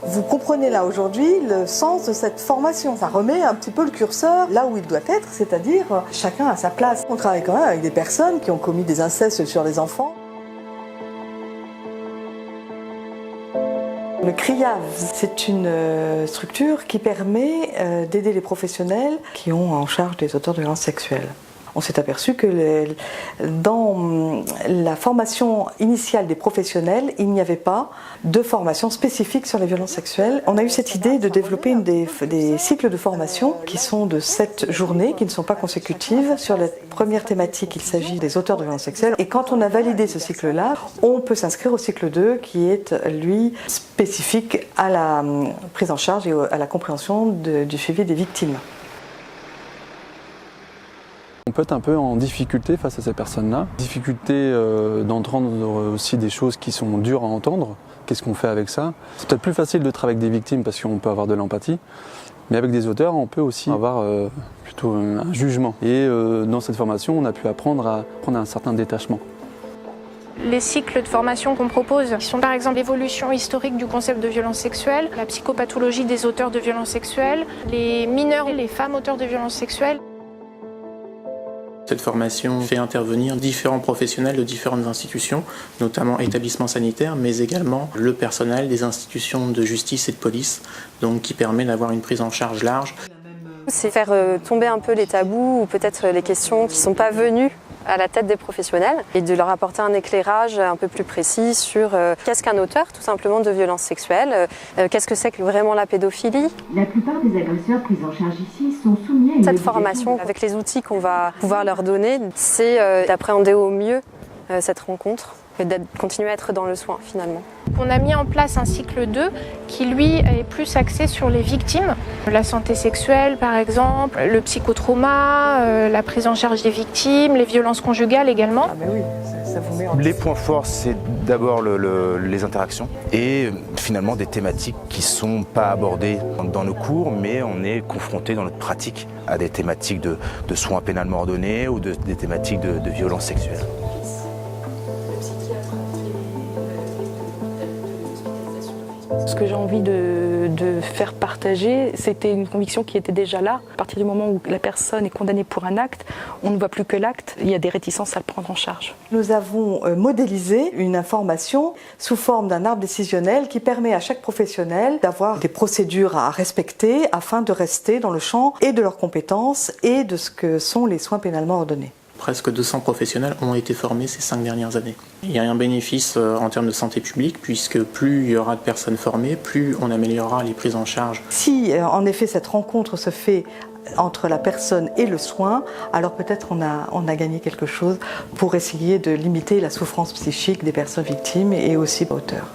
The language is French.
Vous comprenez là aujourd'hui le sens de cette formation. Ça remet un petit peu le curseur là où il doit être, c'est-à-dire chacun à sa place. On travaille quand même avec des personnes qui ont commis des incestes sur les enfants. Le CRIAV, c'est une structure qui permet d'aider les professionnels qui ont en charge des auteurs de violences sexuelles. On s'est aperçu que dans la formation initiale des professionnels, il n'y avait pas de formation spécifique sur les violences sexuelles. On a eu cette idée de développer des cycles de formation qui sont de 7 journées, qui ne sont pas consécutives. Sur la première thématique, il s'agit des auteurs de violences sexuelles. Et quand on a validé ce cycle-là, on peut s'inscrire au cycle 2, qui est, lui, spécifique à la prise en charge et à la compréhension du suivi des victimes. On peut être un peu en difficulté face à ces personnes-là. Difficulté d'entendre aussi des choses qui sont dures à entendre. Qu'est-ce qu'on fait avec ça? C'est peut-être plus facile de travailler avec des victimes parce qu'on peut avoir de l'empathie. Mais avec des auteurs, on peut aussi avoir plutôt un jugement. Et dans cette formation, on a pu apprendre à prendre un certain détachement. Les cycles de formation qu'on propose sont par exemple l'évolution historique du concept de violence sexuelle, la psychopathologie des auteurs de violences sexuelles, les mineurs et les femmes auteurs de violences sexuelles. Cette formation fait intervenir différents professionnels de différentes institutions, notamment établissements sanitaires, mais également le personnel des institutions de justice et de police, donc qui permet d'avoir une prise en charge large. C'est faire tomber un peu les tabous ou peut-être les questions qui ne sont pas venues à la tête des professionnels et de leur apporter un éclairage un peu plus précis sur qu'est-ce qu'un auteur tout simplement de violences sexuelles, qu'est-ce que c'est que vraiment la pédophilie. La plupart des agresseurs pris en charge ici sont soumis à une Cette formation, avec les outils qu'on va pouvoir leur donner, c'est d'appréhender au mieux cette rencontre et de continuer à être dans le soin finalement. On a mis en place un cycle 2 qui lui est plus axé sur les victimes, la santé sexuelle par exemple, le psychotrauma, la prise en charge des victimes, les violences conjugales également. Ah mais oui, ça vous met en... Les points forts, c'est d'abord les interactions et finalement des thématiques qui ne sont pas abordées dans nos cours, mais on est confronté dans notre pratique à des thématiques de soins pénalement ordonnés ou des thématiques de violences sexuelles. Ce que j'ai envie de faire partager, c'était une conviction qui était déjà là. À partir du moment où la personne est condamnée pour un acte, on ne voit plus que l'acte, il y a des réticences à le prendre en charge. Nous avons modélisé une information sous forme d'un arbre décisionnel qui permet à chaque professionnel d'avoir des procédures à respecter afin de rester dans le champ et de leurs compétences et de ce que sont les soins pénalement ordonnés. Presque 200 professionnels ont été formés ces 5 dernières années. Il y a un bénéfice en termes de santé publique, puisque plus il y aura de personnes formées, plus on améliorera les prises en charge. Si en effet cette rencontre se fait entre la personne et le soin, alors peut-être on a gagné quelque chose pour essayer de limiter la souffrance psychique des personnes victimes et aussi auteurs.